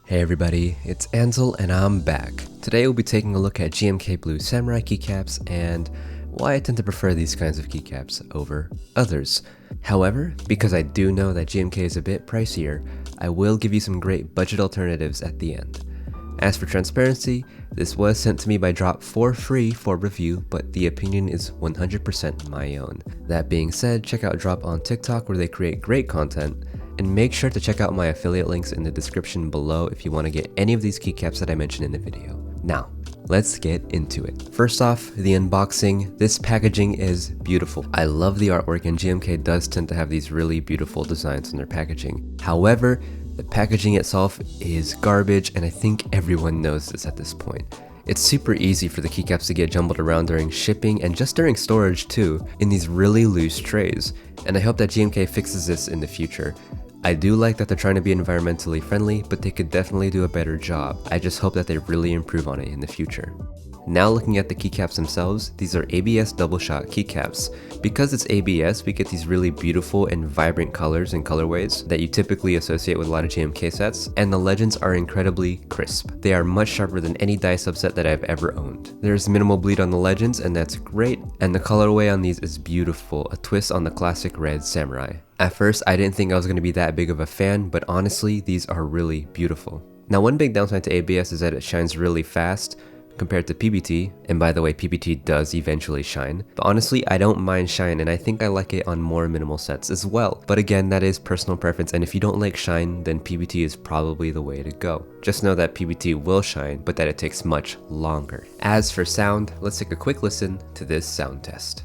Hey everybody, it's Ansel and I'm back. Today we'll be taking a look at GMK Blue Samurai keycaps and why I tend to prefer these kinds of keycaps over others. However, because I do know that GMK is a bit pricier, I will give you some great budget alternatives at the end. As for transparency, this was sent to me by Drop for free for review, but the opinion is 100% my own. That being said, check out Drop on TikTok where they create great content, and make sure to check out my affiliate links in the description below if you want to get any of these keycaps that I mentioned in the video. Now, let's get into it. First off, the unboxing. This packaging is beautiful. I love the artwork, and GMK does tend to have these really beautiful designs in their packaging. However, the packaging itself is garbage, and I think everyone knows this at this point. It's super easy for the keycaps to get jumbled around during shipping and just during storage too, in these really loose trays, and I hope that GMK fixes this in the future. I do like that they're trying to be environmentally friendly, but they could definitely do a better job. I just hope that they really improve on it in the future. Now looking at the keycaps themselves, these are ABS double shot keycaps. Because it's ABS, we get these really beautiful and vibrant colors and colorways that you typically associate with a lot of GMK sets, and the legends are incredibly crisp. They are much sharper than any dye subset that I've ever owned. There's minimal bleed on the legends, and that's great, and the colorway on these is beautiful, a twist on the classic red samurai. At first, I didn't think I was going to be that big of a fan, but honestly, these are really beautiful. Now, one big downside to ABS is that it shines really fast compared to PBT, and by the way, PBT does eventually shine, but honestly, I don't mind shine, and I think I like it on more minimal sets as well. But again, that is personal preference, and if you don't like shine, then PBT is probably the way to go. Just know that PBT will shine, but that it takes much longer. As for sound, let's take a quick listen to this sound test.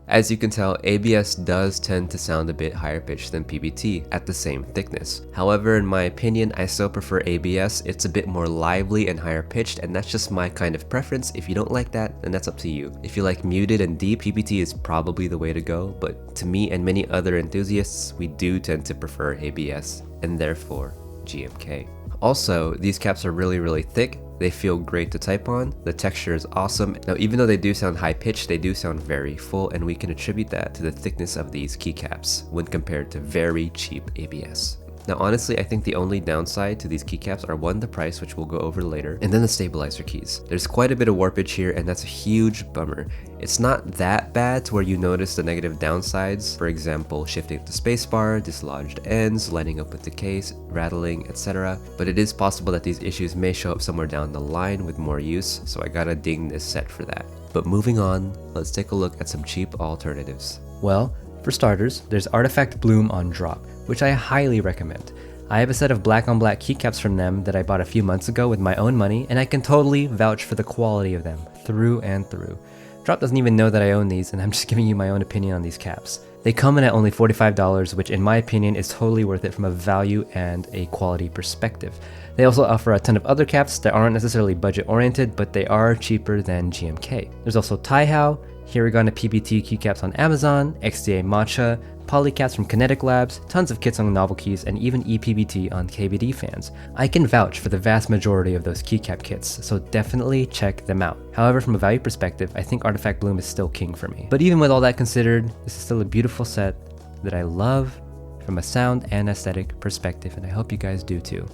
As you can tell, ABS does tend to sound a bit higher pitched than PBT at the same thickness. However, in my opinion, I still prefer ABS. It's a bit more lively and higher pitched, and that's just my kind of preference. If you don't like that, then that's up to you. If you like muted and deep, PBT is probably the way to go, but to me and many other enthusiasts, we do tend to prefer ABS, and therefore GMK. Also, these caps are really thick. They feel great to type on, the texture is awesome. Now even though they do sound high pitched, they do sound very full, and we can attribute that to the thickness of these keycaps when compared to very cheap ABS. Now honestly, I think the only downside to these keycaps are one, the price, which we'll go over later, and then the stabilizer keys. There's quite a bit of warpage here, and that's a huge bummer. It's not that bad to where you notice the negative downsides, for example, shifting the spacebar, dislodged ends, lining up with the case, rattling, etc. But it is possible that these issues may show up somewhere down the line with more use, so I gotta ding this set for that. But moving on, let's take a look at some cheap alternatives. Well, for starters, there's Artifact Bloom on Drop, which I highly recommend. I have a set of black on black keycaps from them that I bought a few months ago with my own money, and I can totally vouch for the quality of them, through and through. Drop doesn't even know that I own these, and I'm just giving you my own opinion on these caps. They come in at only $45, which in my opinion is totally worth it from a value and a quality perspective. They also offer a ton of other caps that aren't necessarily budget oriented, but they are cheaper than GMK. There's also Taihao, Hiragana PBT keycaps on Amazon, XDA Matcha, Polycaps from Kinetic Labs, tons of kits on Novel Keys, and even ePBT on KBD fans. I can vouch for the vast majority of those keycap kits, so definitely check them out. However, from a value perspective, I think Artifact Bloom is still king for me. But even with all that considered, this is still a beautiful set that I love from a sound and aesthetic perspective, and I hope you guys do too.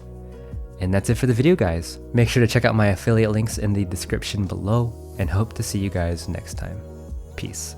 And that's it for the video, guys. Make sure to check out my affiliate links in the description below, and hope to see you guys next time. Peace.